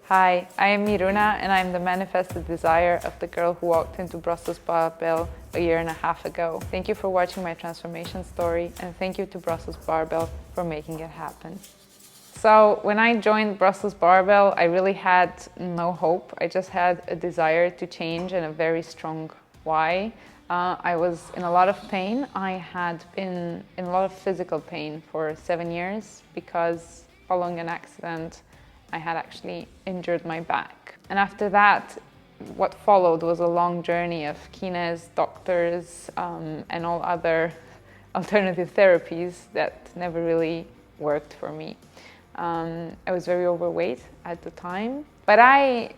Hi, I am Miruna and I'm the manifested desire of the girl who walked into Brussels Barbell a year and a half ago. Thank you for watching my transformation story and thank you to Brussels Barbell for making it happen. So when I joined Brussels Barbell, I really had no hope. I just had a desire to change and a very strong why. I was in a lot of pain. I had been in a lot of physical pain for 7 years because following an accident, I had actually injured my back. And after that, what followed was a long journey of kines, doctors, and all other alternative therapies that never really worked for me. I was very overweight at the time, but I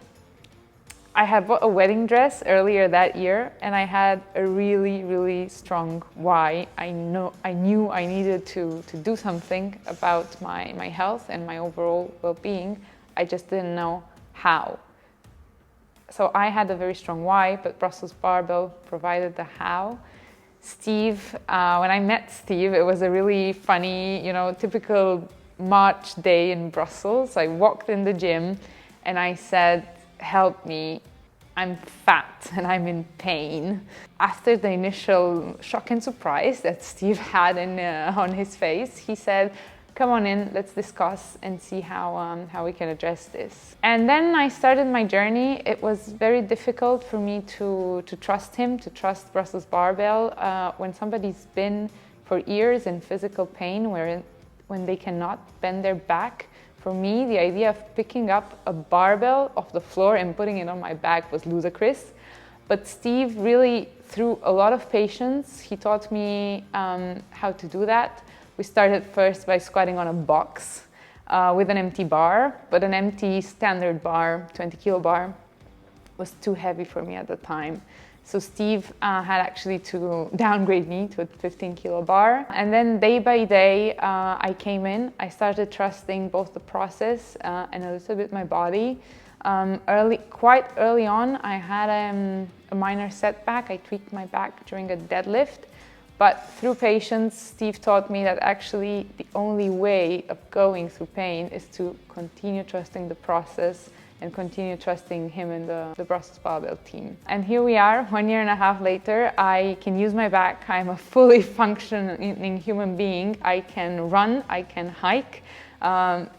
had bought a wedding dress earlier that year and I had a really strong why. I knew I needed to do something about my health and my overall well-being. I just didn't know how. So I had a very strong why, but Brussels Barbell provided the how. Steve, when I met Steve, it was a really funny, typical March day in Brussels. I walked in the gym and I said, "Help me, I'm fat and I'm in pain." After the initial shock and surprise that Steve had on his face, he said, "Come on in, let's discuss and see how we can address this." And then I started my journey. It was very difficult for me to trust him, to trust Brussels Barbell. When somebody's been for years in physical pain, when they cannot bend their back, for me, the idea of picking up a barbell off the floor and putting it on my back was ludicrous. But Steve really, through a lot of patience, he taught me how to do that. We started first by squatting on a box with an empty bar, but an empty standard bar, 20 kilo bar, was too heavy for me at the time. So Steve had actually to downgrade me to a 15 kilo bar. And then day by day, I came in. I started trusting both the process and a little bit my body. Quite early on, I had a minor setback. I tweaked my back during a deadlift. But through patience, Steve taught me that actually the only way of going through pain is to continue trusting the process and continue trusting him and the Brussels Barbell team. And here we are, 1 year and a half later. I can use my back. I'm a fully functioning human being. I can run, I can hike.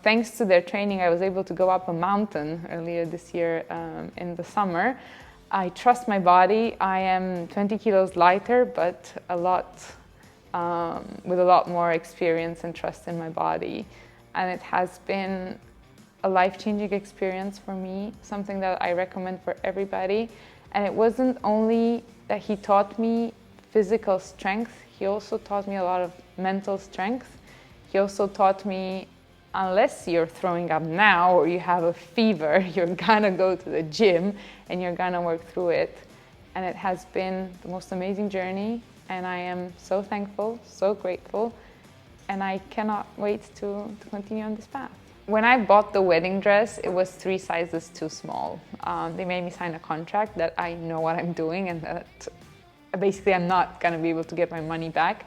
Thanks to their training, I was able to go up a mountain earlier this year in the summer. I trust my body. I am 20 kilos lighter, but with a lot more experience and trust in my body. And it has been a life-changing experience for me, something that I recommend for everybody. And it wasn't only that he taught me physical strength, he also taught me a lot of mental strength. He also taught me, unless you're throwing up now or you have a fever, you're gonna go to the gym and you're gonna work through it. And it has been the most amazing journey and I am so thankful, so grateful, and I cannot wait to continue on this path. When I bought the wedding dress, it was 3 sizes too small. They made me sign a contract that I know what I'm doing and that basically I'm not gonna be able to get my money back.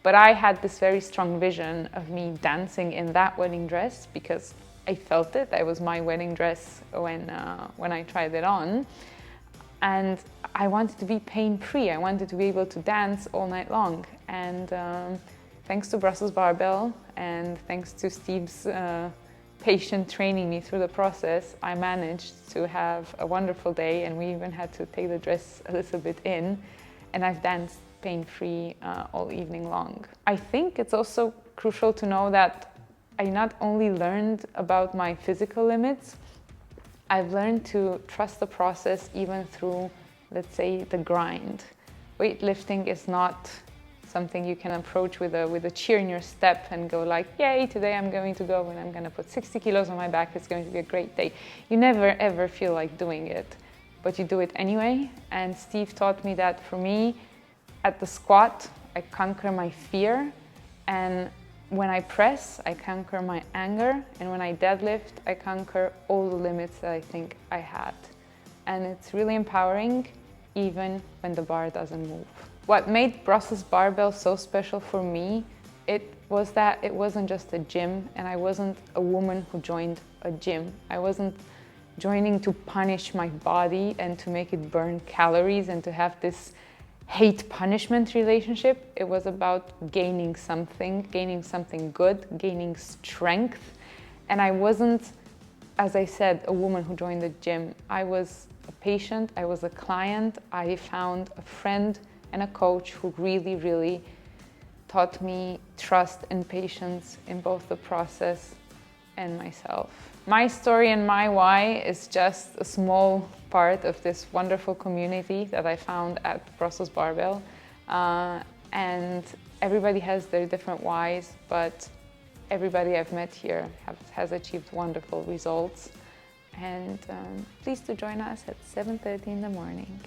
But I had this very strong vision of me dancing in that wedding dress because I felt it. That was my wedding dress when I tried it on. And I wanted to be pain-free. I wanted to be able to dance all night long. And thanks to Brussels Barbell and thanks to Steve's patient training me through the process, I managed to have a wonderful day, and we even had to take the dress a little bit in, and I've danced pain-free all evening long. I think it's also crucial to know that I not only learned about my physical limits, I've learned to trust the process even through, let's say, the grind. Weightlifting is not something you can approach with a cheer in your step and go like, yay, today I'm going to go and I'm going to put 60 kilos on my back, it's going to be a great day. You never ever feel like doing it, but you do it anyway. And Steve taught me that for me, at the squat, I conquer my fear, and when I press, I conquer my anger, and when I deadlift, I conquer all the limits that I think I had. And it's really empowering, even when the bar doesn't move. What made Brussels Barbell so special for me, it was that it wasn't just a gym, and I wasn't a woman who joined a gym. I wasn't joining to punish my body and to make it burn calories and to have this hate-punishment relationship. It was about gaining something good, gaining strength. And I wasn't, as I said, a woman who joined the gym. I was a patient, I was a client. I found a friend and a coach who really, really taught me trust and patience in both the process and myself. My story and my why is just a small part of this wonderful community that I found at Brussels Barbell. And everybody has their different whys, but everybody I've met here has achieved wonderful results. And please do join us at 7:30 in the morning.